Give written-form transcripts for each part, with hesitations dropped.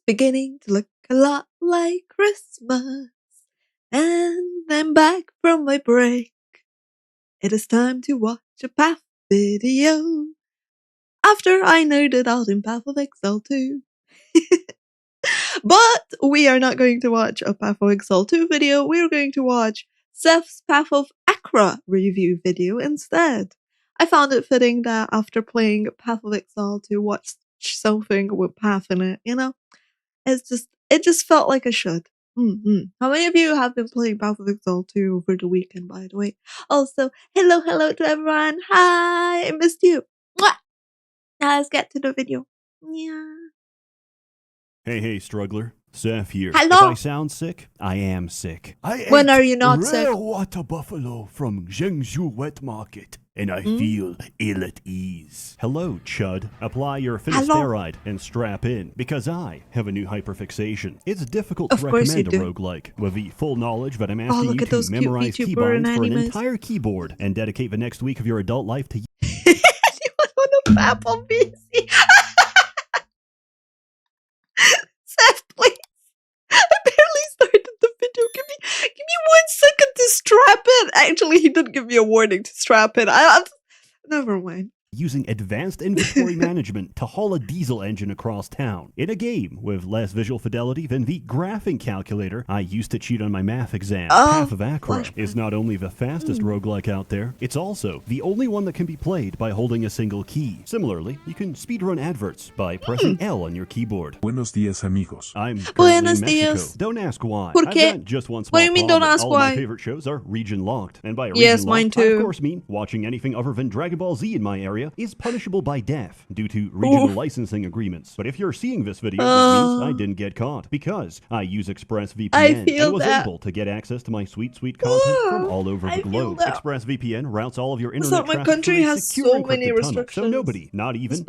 beginning to look a lot like Christmas. And I'm back from my break. It is time to watch a Path video. After I nerded out in Path of Exile 2. But we are not going to watch a Path of Exile 2 video. We're going to watch Seth's Path of Achra review video instead. I found it fitting that after playing Path of Exile to watch something with Path in it, you know? It just felt like I should. How many of you have been playing Path of Exile 2 over the weekend, by the way? Also, hello to everyone. Hi, I missed you. Mwah! Now let's get to the video. Yeah. Hey, struggler. Seth here. Hello. If I sound sick, I am sick. When are you not sick? Rare water buffalo from Zhengzhou Wet Market, and I feel ill at ease. Hello, Chud. Apply your finasteride and strap in, because I have a new hyperfixation. It's difficult to recommend a roguelike, with the full knowledge that I'm asking you to memorize keybinds for an entire keyboard and dedicate the next week of your adult life to Anyone want to pap on BC? Seth, please. I barely started the video. Give me 1 second to strap in. Actually, he didn't give me a warning to strap in. Never mind. using advanced inventory management to haul a diesel engine across town. In a game with less visual fidelity than the graphing calculator I used to cheat on my math exam, Path of Achra is not only the fastest roguelike out there, it's also the only one that can be played by holding a single key. Similarly, you can speedrun adverts by pressing L on your keyboard. Buenos días, amigos. I'm currently in Mexico. Don't ask why. I've got just one small What do you mean don't ask All why? of my favorite shows are region locked. And by region yes, locked, mine too. I of course mean watching anything other than Dragon Ball Z in my area is punishable by death due to regional licensing agreements. But if you're seeing this video, that means I didn't get caught because I use ExpressVPN and was able to get access to my sweet content from all over the globe. ExpressVPN routes all of your internet traffic my country through a has secure so many encrypted tunnel, restrictions. so nobody, not even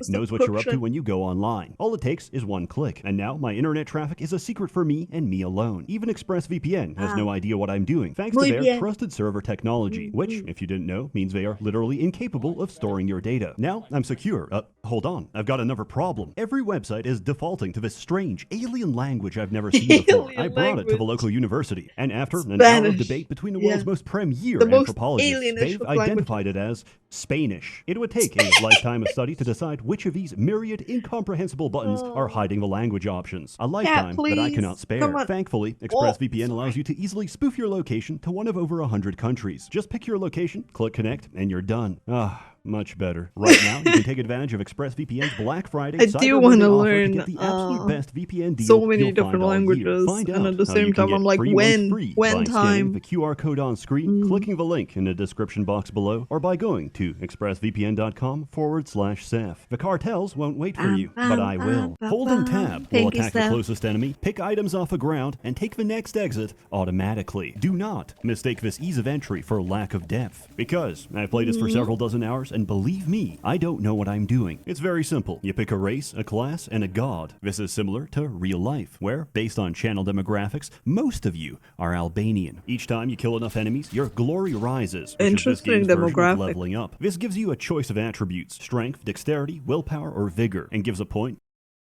knows what you're up to when you go online. All it takes is one click, and now my internet traffic is a secret for me and me alone. Even ExpressVPN has no idea what I'm doing, thanks to their trusted server technology, which, if you didn't know, means they are literally incapable of storing your data. Now I'm secure. Hold on, I've got another problem. Every website is defaulting to this strange alien language I've never seen before. I brought it to the local university, and after an hour of debate between the world's most premier anthropologists, they've identified it as Spanish. It would take a lifetime of study to decide which of these myriad incomprehensible buttons are hiding the language options. A lifetime that I cannot spare. Thankfully, ExpressVPN allows you to easily spoof your location to one of over 100 countries. Just pick your location, click connect, and you're done. Much better. Right now, you can take advantage of ExpressVPN's Black Friday Cyber Monday offer to get the absolute best VPN deal so many you'll different find all year. languages, Find and out at the how same you can time, I'm get like, 3 months free by when scanning the QR code on screen, clicking the link in the description box below, or by going to expressvpn.com/Seth. The cartels won't wait for you, but I will. Holding tab will attack the closest enemy, pick items off the ground, and take the next exit automatically. Do not mistake this ease of entry for lack of depth, because I've played this for several dozen hours, and believe me, I don't know what I'm doing. It's very simple. You pick a race, a class, and a god. This is similar to real life, where, based on channel demographics, most of you are Albanian. Each time you kill enough enemies, your glory rises, which is this game's version of leveling up. This gives you a choice of attributes: strength, dexterity, willpower, or vigor, and gives a point.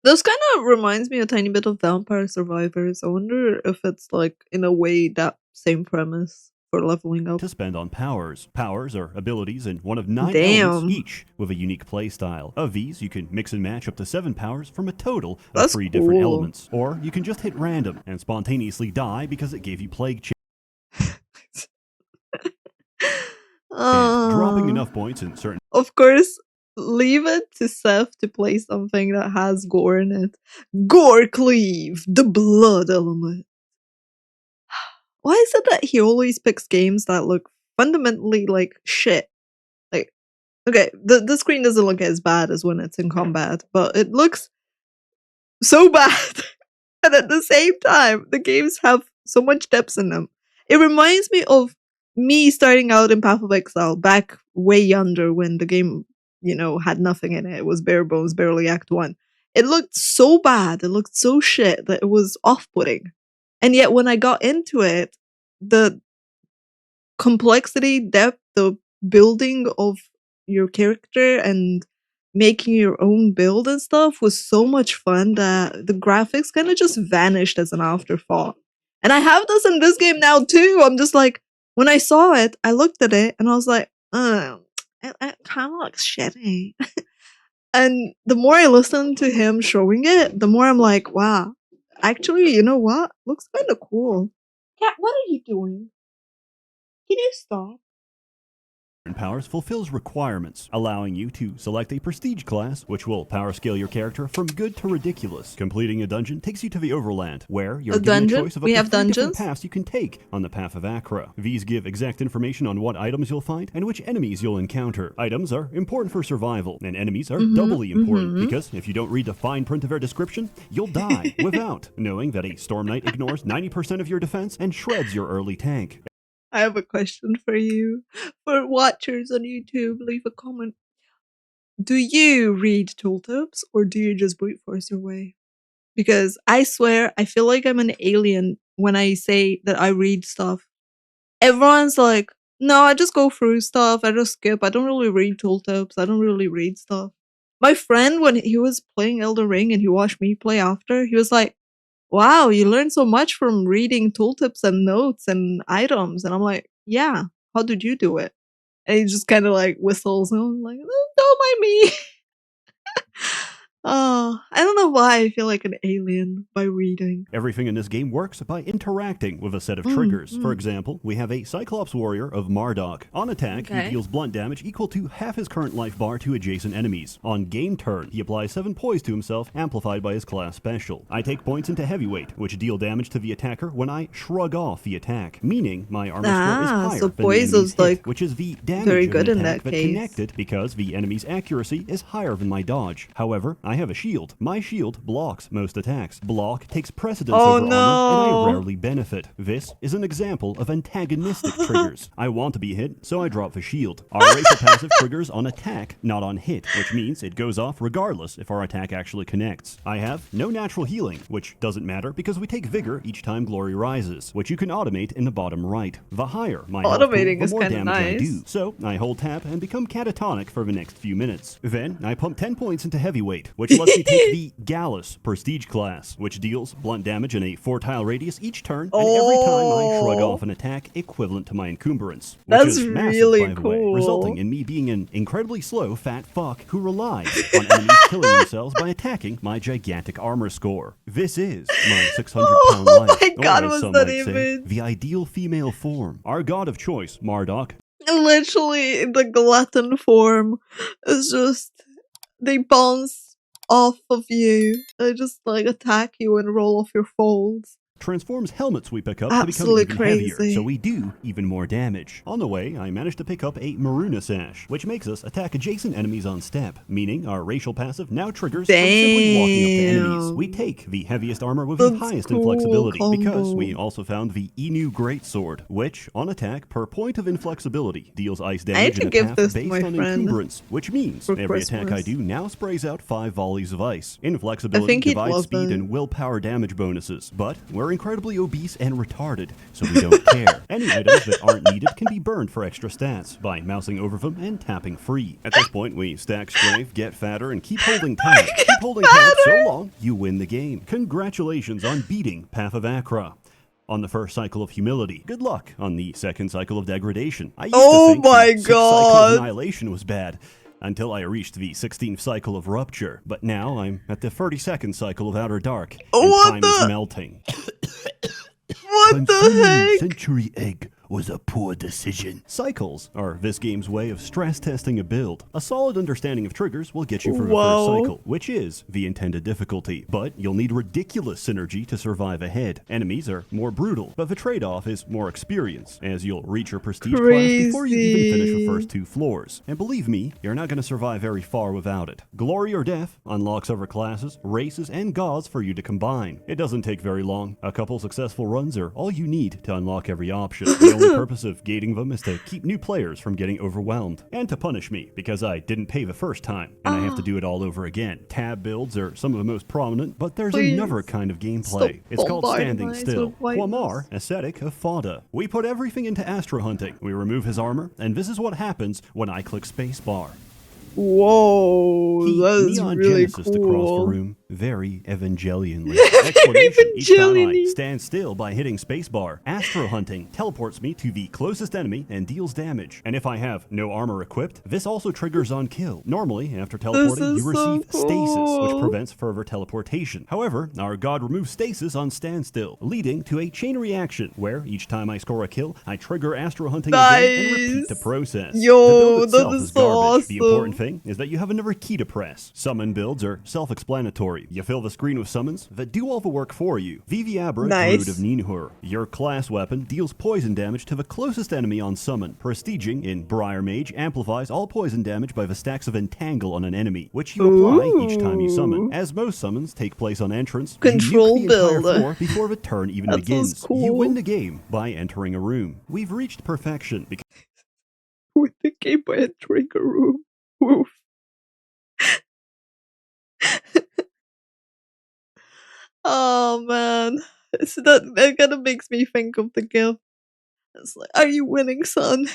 This kind of reminds me a tiny bit of Vampire Survivors. I wonder if it's like, in a way, that same premise for leveling up. To spend on powers. Powers are abilities in one of 9 elements, each with a unique playstyle. Of these, you can mix and match up to 7 powers from a total of 3 different elements. Or you can just hit random and spontaneously die because it gave you plague chance. And dropping enough points in certain... Of course, leave it to Seth to play something that has gore in it. Gore Cleave, the blood element. Why is it that he always picks games that look fundamentally like shit? Like, okay, the screen doesn't look as bad as when it's in combat, but it looks so bad. And at the same time, the games have so much depth in them. It reminds me of me starting out in Path of Exile back way yonder when the game, had nothing in it. It was bare bones, barely Act 1. It looked so bad. It looked so shit that it was off-putting. And yet when I got into it, the complexity, depth, the building of your character and making your own build and stuff was so much fun that the graphics kind of just vanished as an afterthought. And I have this in this game now too. I'm just like, when I saw it, I looked at it and I was like, it kind of looks shitty. And the more I listen to him showing it, the more I'm like, wow, actually, you know what? Looks kind of cool. Cat, what are you doing? Can you stop? Powers fulfills requirements, allowing you to select a prestige class, which will power scale your character from good to ridiculous. Completing a dungeon takes you to the Overland, where you're given a choice of up to 3 different paths you can take on the path of Achra. These give exact information on what items you'll find and which enemies you'll encounter. Items are important for survival, and enemies are doubly important, because if you don't read the fine print of their description, you'll die without knowing that a Storm Knight ignores 90% of your defense and shreds your early tank. I have a question for you. For watchers on YouTube, leave a comment. Do you read tooltips or do you just brute force your way? Because I swear, I feel like I'm an alien when I say that I read stuff. Everyone's like, no, I just go through stuff. I just skip. I don't really read tooltips. I don't really read stuff. My friend, when he was playing Elden Ring and he watched me play after, he was like, wow, you learn so much from reading tooltips and notes and items. And I'm like, yeah, how did you do it? And he just kind of like whistles and I'm like, don't mind me. Oh, I don't know why I feel like an alien by reading. Everything in this game works by interacting with a set of triggers. For example, we have a Cyclops warrior of Marduk. On attack, he deals blunt damage equal to half his current life bar to adjacent enemies. On game turn, he applies 7 poise to himself, amplified by his class special. I take points into heavyweight, which deal damage to the attacker when I shrug off the attack, meaning my armor score is higher so than poise the enemy's is like hit, which is the damage very good of an in attack that that case. connected because the enemy's accuracy is higher than my dodge. However, I have a shield. My shield blocks most attacks. Block takes precedence over armor, and I rarely benefit. This is an example of antagonistic triggers. I want to be hit, so I drop the shield. Our racial passive triggers on attack, not on hit, which means it goes off regardless if our attack actually connects. I have no natural healing, which doesn't matter because we take vigor each time glory rises, which you can automate in the bottom right. The higher my health pool, the more damage I do. So I hold tap and become catatonic for the next few minutes. Then I pump 10 points into heavyweight, which lets me take the Gallus prestige class, which deals blunt damage in a 4-tile radius each turn, and every time I shrug off an attack equivalent to my encumbrance, which is massive, really by the way, resulting in me being an incredibly slow fat fuck who relies on enemies killing themselves by attacking my gigantic armor score. This is my 600-pound life, my God, or as was some that might say, image? the ideal female form. Our god of choice, Marduk. Literally, the glutton form is just, they bounce off of you. They just like attack you and roll off your folds. Transforms helmets we pick up Absolutely to become even crazy. heavier, so we do even more damage. On the way, I managed to pick up a Maruna Sash, which makes us attack adjacent enemies on step, meaning our racial passive now triggers from simply walking up to enemies. We take the heaviest armor with the highest inflexibility, because we also found the Inu Greatsword, which, on attack, per point of inflexibility, deals ice damage in a path based on encumbrance, which means every attack I do now sprays out 5 volleys of ice. Inflexibility divides speed and willpower damage bonuses, but we're incredibly obese and retarded, so we don't care. Any items that aren't needed can be burned for extra stats by mousing over them and tapping free. At this point, we stack strength, get fatter, and keep holding tab. Keep holding tab so long, you win the game. Congratulations on beating Path of Achra on the first cycle of humility. Good luck on the second cycle of degradation. I used to think the 6th cycle of annihilation was bad, until I reached the 16th cycle of rupture. But now I'm at the 32nd cycle of outer dark, and time is melting. What the heck? Century Egg was a poor decision. Cycles are this game's way of stress testing a build. A solid understanding of triggers will get you through the first cycle, which is the intended difficulty. But you'll need ridiculous synergy to survive ahead. Enemies are more brutal, but the trade-off is more experience, as you'll reach your prestige class before you even finish the first 2 floors. And believe me, you're not going to survive very far without it. Glory or Death unlocks other classes, races, and gods for you to combine. It doesn't take very long. A couple successful runs are all you need to unlock every option. The only purpose of gating them is to keep new players from getting overwhelmed, and to punish me because I didn't pay the first time, and I have to do it all over again. Tab builds are some of the most prominent, but there's another kind of gameplay. It's called Standing Still. Quamar, ascetic of Fada. We put everything into Astra hunting. We remove his armor, and this is what happens when I click spacebar. Whoa, Heat that is neon really genesis across the cool. room, very Evangelion-like. Very Exclamation each time I Evangelion-y. stand still by hitting spacebar. Astro hunting teleports me to the closest enemy and deals damage. And if I have no armor equipped, this also triggers on kill. Normally, after teleporting, you This is receive so stasis, which cool. prevents further teleportation. However, our god removes stasis on Standstill, leading to a chain reaction, where each time I score a kill, I trigger Astro hunting again and repeat the Nice. process. The Yo, build that itself is is so garbage. The important awesome. thing is that you have another key to press. Summon builds are self-explanatory. You fill the screen with summons that do all the work for you. Viviabra, Druid of Nice. Ninhur. Your class weapon deals poison damage to the closest enemy on summon. Prestiging in Briar Mage amplifies all poison damage by the stacks of Entangle on an enemy, which you apply each time you summon. Ooh. As most summons take place on entrance, Control you nuke the entire builder. floor before the turn even That sounds begins. You cool. win the game by entering a room. We've reached perfection because With the game by entering a room. Oof. Oh man. So that kind of makes me think of the gift. It's like, are you winning, son?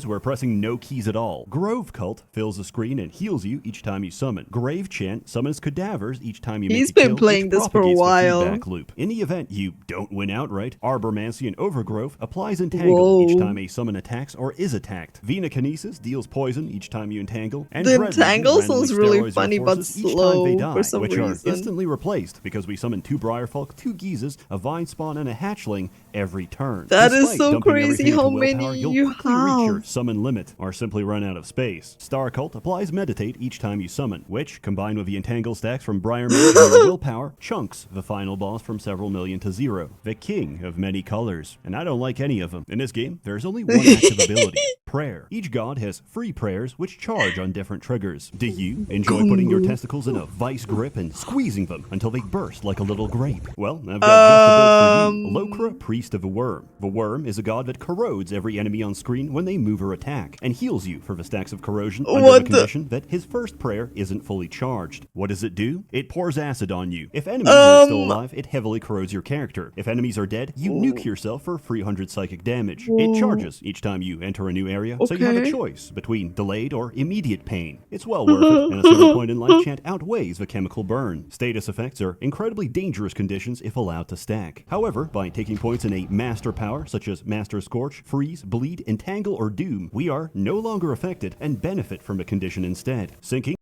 we're pressing no keys at all. Grove Cult fills the screen and heals you each time you summon. Grave Chant summons cadavers each time you He's make a been kill, playing which this for a propagates the while. feedback loop. In the event you don't win outright, Arbormancy and Overgrowth applies Entangle each Whoa. time a summon attacks or is attacked. Venokinesis deals poison each time you entangle, and The Dread Legion entangle randomly sounds really steroids funny your but forces each time they slow die, for some which reason. are instantly replaced because we summon 2 Briarfolk, 2 Geezes, a Vine Spawn, and a Hatchling every turn. That is Despite so dumping crazy everything how into willpower, many you'll you quickly reach your have. summon limit, or simply run out of space. Star Cult applies Meditate each time you summon, which, combined with the Entangle stacks from Briar Mage and your willpower, chunks the final boss from several million to 0. The king of many colors. And I don't like any of them. In this game, there's only one active ability. Prayer. Each god has free prayers which charge on different triggers. Do you enjoy putting your testicles in a vice grip and squeezing them until they burst like a little grape? Well, I've got just a build for you. Lokra, Priest of the Worm. The Worm is a god that corrodes every enemy on screen when they move or attack, and heals you for the stacks of corrosion under the condition that his first prayer isn't fully charged. What does it do? It pours acid on you. If enemies are still alive, it heavily corrodes your character. If enemies are dead, you nuke yourself for 300 psychic damage. It charges each time you enter a new area, so you have a choice between delayed or immediate pain. It's well worth it, and a single point in life chant outweighs the chemical burn. Status effects are incredibly dangerous conditions if allowed to stack. However, by taking points in a master power, such as Master Scorch, Freeze, Bleed, Entangle, or Doom, we are no longer affected and benefit from the condition instead. Sinking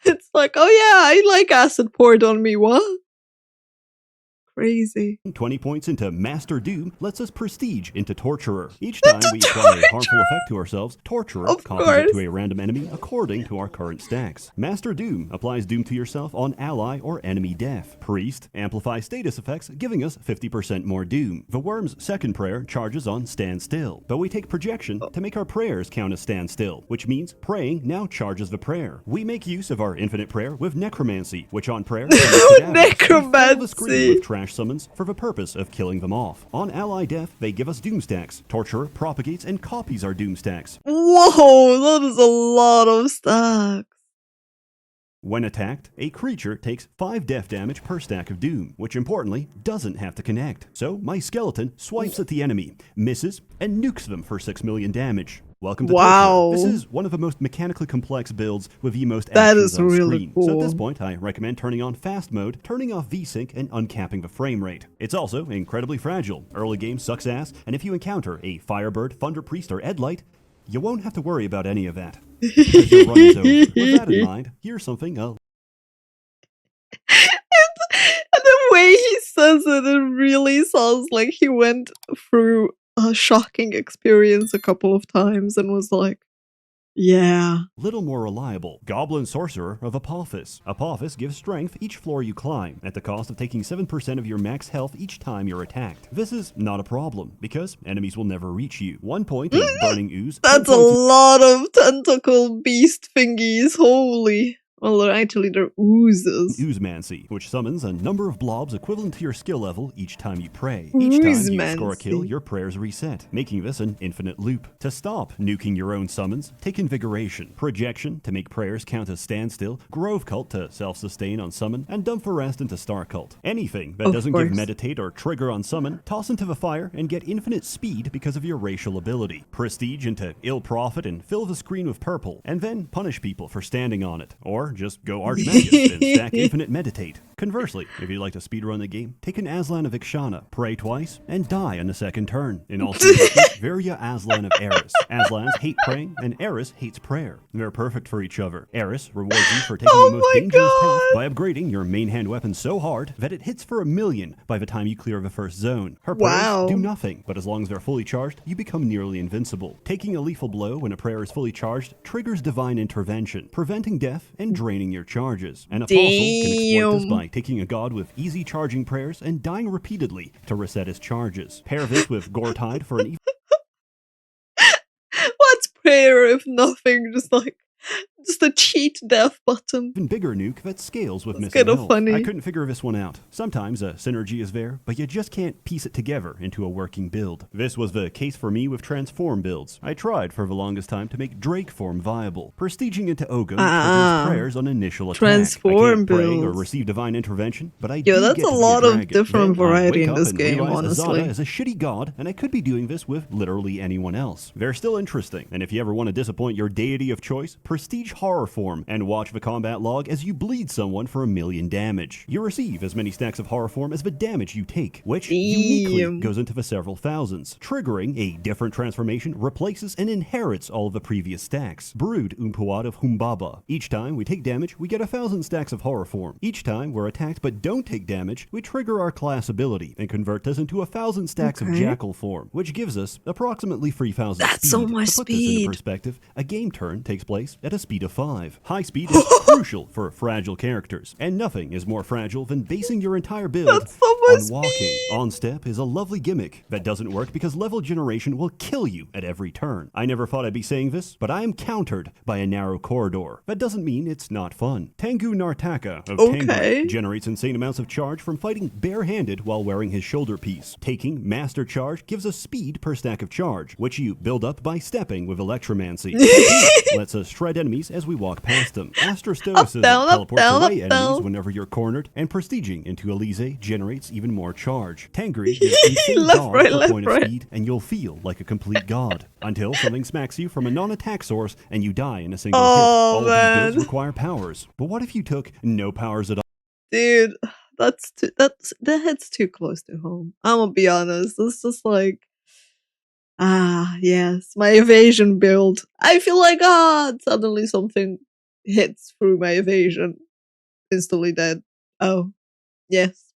It's like, oh yeah, I like acid poured on me, what? Crazy. 20 points into Master Doom lets us prestige into Torturer. Each time we apply a harmful effect to ourselves, Torturer copies it to a random enemy according to our current stacks. Master Doom applies Doom to yourself on ally or enemy death. Priest amplifies status effects, giving us 50% more Doom. The Worm's second prayer charges on Standstill, but we take Projection to make our prayers count as Standstill, which means praying now charges the prayer. We make use of our infinite prayer with Necromancy, which on prayer Necromancy! the screen with trash summons for the purpose of killing them off. On ally death, they give us Doom stacks. Torturer propagates and copies our Doom stacks. Whoa, that is a lot of stacks. When attacked, a creature takes 5 death damage per stack of Doom, which importantly doesn't have to connect. So my skeleton swipes at the enemy, misses, and nukes them for 6 million damage. Welcome to Torturer. This is one of the most mechanically complex builds with the most actions on screen. Cool. So at this point, I recommend turning on fast mode, turning off VSync, and uncapping the frame rate. It's also incredibly fragile. Early game sucks ass, and if you encounter a Firebird, Thunder Priest, or Edlight, you won't have to worry about any of that. Because your run is over. With that in mind, here's something And the way he says it, it really sounds like he went through a shocking experience a couple of times and was like, yeah. Little more reliable. Goblin Sorcerer of Apophis. Apophis gives strength each floor you climb, at the cost of taking 7% of your max health each time you're attacked. This is not a problem, because enemies will never reach you. 1 point in Burning Ooze. That's a lot of tentacle beast thingies, holy. Well, actually, they're oozes. Oozemancy, which summons a number of blobs equivalent to your skill level each time you pray. Each time you score a kill, your prayers reset, making this an infinite loop. To stop nuking your own summons, take Invigoration, Projection to make prayers count as Standstill, Grove Cult to self-sustain on summon, and Dump for Rest into Star Cult. Anything that doesn't give Meditate or Trigger on summon, toss into the fire and get infinite speed because of your racial ability. Prestige into Ill Prophet and fill the screen with purple, and then punish people for standing on it, or just go Archmagus and stack infinite Meditate. Conversely, if you'd like to speedrun the game, take an Aslan of Ikshana, pray twice, and die on the second turn. In all seriousness, Varia Aslan of Eris. Aslans hate praying, and Eris hates prayer. They're perfect for each other. Eris rewards you for taking the most dangerous path by upgrading your main hand weapon so hard that it hits for 1,000,000 by the time you clear the first zone. Her prayers do nothing, but as long as they're fully charged, you become nearly invincible. Taking a lethal blow when a prayer is fully charged triggers Divine Intervention, preventing death and draining your charges. An apostle can exploit this by taking a god with easy charging prayers and dying repeatedly to reset his charges. Pair this with Goretide for an What's prayer if nothing? Just a cheat death button. Even bigger nuke that scales with missing health. Funny. I couldn't figure this one out. Sometimes a synergy is there, but you just can't piece it together into a working build. This was the case for me with transform builds. I tried for the longest time to make Drake form viable. Prestiging into Ogo triggers prayers on initial attack. Transform I can't pray or builds. receive divine intervention, but I Yo, that's a lot of different variety in this game, honestly. Azada is a shitty god, and I could be doing this with literally anyone else. They're still interesting, and if you ever want to disappoint your deity of choice, prestige horror form and watch the combat log as you bleed someone for 1,000,000 damage. You receive as many stacks of horror form as the damage you take, which uniquely goes into the several thousands. Triggering a different transformation replaces and inherits all of the previous stacks. Brood Umpuad of Humbaba. Each time we take damage, we get 1,000 stacks of horror form. Each time we're attacked but don't take damage, we trigger our class ability and convert this into 1,000 stacks of jackal form, which gives us approximately 3,000 speed. So much to put speed. this into perspective, a game turn takes place at a speed of 5. High speed is crucial for fragile characters, and nothing is more fragile than basing your entire build on walking. On step is a lovely gimmick that doesn't work because level generation will kill you at every turn. I never thought I'd be saying this, but I am countered by a narrow corridor. That doesn't mean it's not fun. Tengu Nartaka of Tengu generates insane amounts of charge from fighting barehanded while wearing his shoulder piece. Taking Master Charge gives us speed per stack of charge, which you build up by stepping with Electromancy. Lets us shred enemies as we walk past them. Astrostoicism teleports away enemies whenever you're cornered, and prestiging into Elise generates even more charge. Tangri gives insane dodge per point of speed, and you'll feel like a complete god. Until something smacks you from a non-attack source, and you die in a single hit. All of these builds require powers. But what if you took no powers at all? Dude, that hits too close to home. I'm gonna be honest. It's just like, yes, my evasion build. I feel like, suddenly something hits through my evasion. Instantly dead. Oh, yes.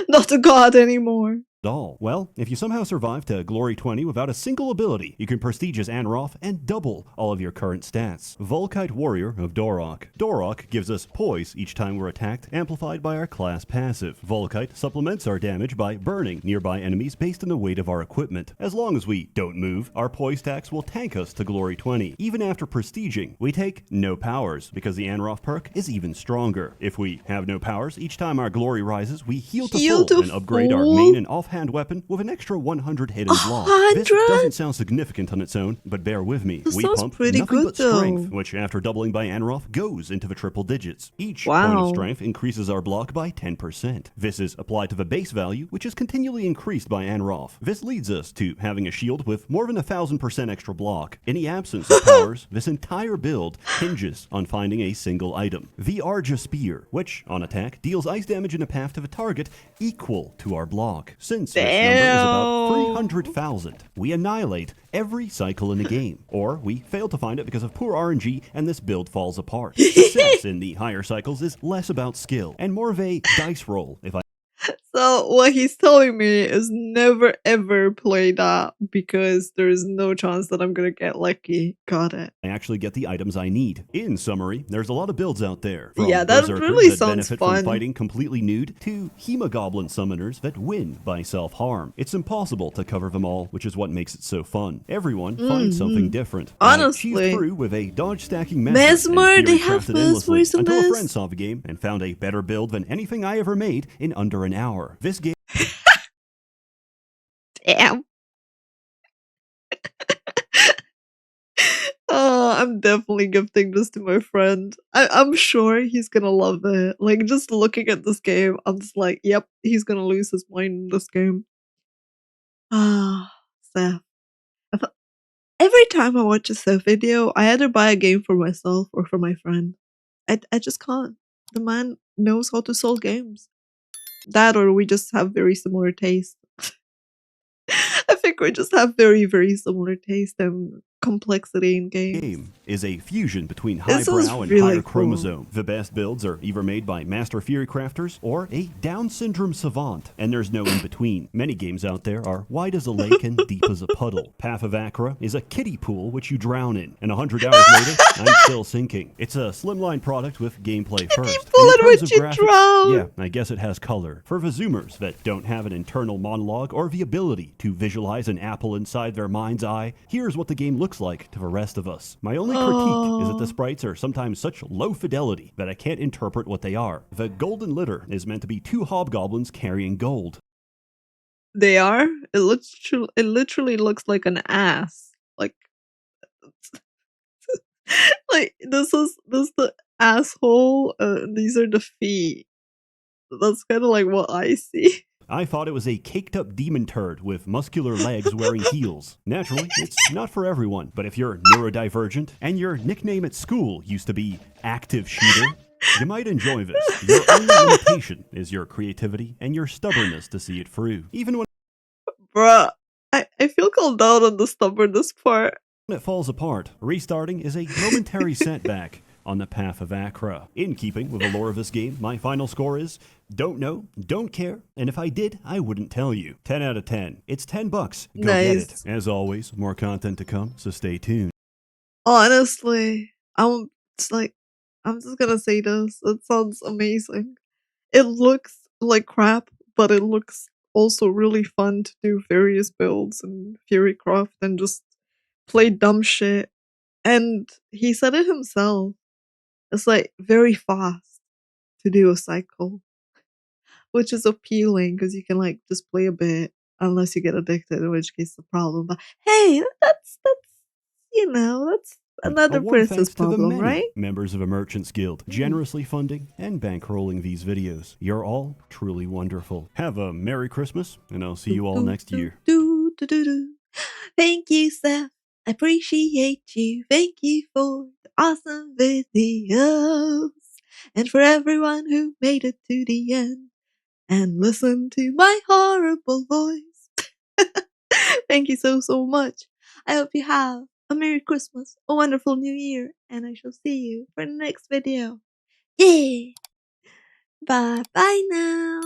Not a god anymore. All. Well, if you somehow survive to Glory 20 without a single ability, you can prestige as Anroth and double all of your current stats. Volkite Warrior of Dorok. Dorok gives us poise each time we're attacked, amplified by our class passive. Volkite supplements our damage by burning nearby enemies based on the weight of our equipment. As long as we don't move, our poise stacks will tank us to Glory 20. Even after prestiging, we take no powers, because the Anroth perk is even stronger. If we have no powers, each time our glory rises, we heal to full and upgrade our main and offhand weapon with an extra 100 hidden block. This doesn't sound significant on its own, but bear with me. We pump nothing but strength, which after doubling by Anroth goes into the triple digits. Each point of strength increases our block by 10%. This is applied to the base value, which is continually increased by Anroth. This leads us to having a shield with more than 1,000% extra block. In the absence of powers, this entire build hinges on finding a single item. The Arja Spear, which, on attack, deals ice damage in a path to the target equal to our block. Since this number is about 300,000, we annihilate every cycle in the game, or we fail to find it because of poor RNG and this build falls apart. Success in the higher cycles is less about skill and more of a dice roll, if I So what he's telling me is never ever play that because there's no chance that I'm gonna get lucky. Got it. I actually get the items I need. In summary, there's a lot of builds out there, from Yeah, that berserkers really that sounds benefit fun. from fighting completely nude to hemogoblin summoners that win by self-harm. It's impossible to cover them all, which is what makes it so fun. Everyone finds something different. Honestly, I cheesed through with a dodge stacking method Mesmer, and they theory have crafted endlessly Mesmers in until a this. friend saw the game and found a better build than anything I ever made in under an hour. This game Damn. I'm definitely gifting this to my friend. I'm sure he's gonna love it. Like, just looking at this game, I'm just like, yep, he's gonna lose his mind in this game. Seth. Every time I watch a Seth video, I either buy a game for myself or for my friend. I just can't. The man knows how to solve games. That or we just have very similar taste. I think we just have very, very similar taste and complexity in games. Game is a fusion between This is highbrow and really higher cool. chromosome. The best builds are either made by master fury crafters or a Down syndrome savant, and there's no in between. Many games out there are wide as a lake and deep as a puddle. Path of Achra is a kiddie pool which you drown in, and 100 hours later, I'm still sinking. It's a slimline product with gameplay first. Pool And in in terms which of you graphics, drown. yeah, I guess it has color. For the Zoomers that don't have an internal monologue or the ability to visualize an apple inside their mind's eye, here's what the game looks like to the rest of us. My only critique is that the sprites are sometimes such low fidelity that I can't interpret what they are. The golden litter is meant to be 2 hobgoblins carrying gold. They are? It literally looks like an ass. Like, like this is the asshole. These are the feet. That's kind of like what I see. I thought it was a caked-up demon turd with muscular legs wearing heels. Naturally, it's not for everyone, but if you're neurodivergent and your nickname at school used to be Active Shooter, you might enjoy this. Your only limitation is your creativity and your stubbornness to see it through. Even when Bruh, I feel called out on the stubbornness part. it falls apart, restarting is a momentary setback on the path of Achra. In keeping with the lore of this game, my final score is don't know, don't care, and if I did, I wouldn't tell you. 10 out of 10. It's $10. Go get it. As always, more content to come, so stay tuned. Honestly, I'm just gonna say this. It sounds amazing. It looks like crap, but it looks also really fun to do various builds and Furycraft and just play dumb shit. And he said it himself. It's like very fast to do a cycle, which is appealing because you can like just play a bit unless you get addicted, in which case the problem. But hey, that's that's another princess problem, right? Members of a Merchants Guild generously funding and bankrolling these videos. You're all truly wonderful. Have a Merry Christmas, and I'll see you all next year. Thank you, Seth. I appreciate you. Thank you for the awesome videos. And for everyone who made it to the end and listened to my horrible voice. Thank you so, so much. I hope you have a Merry Christmas, a wonderful New Year, and I shall see you for the next video. Yeah! Bye bye now!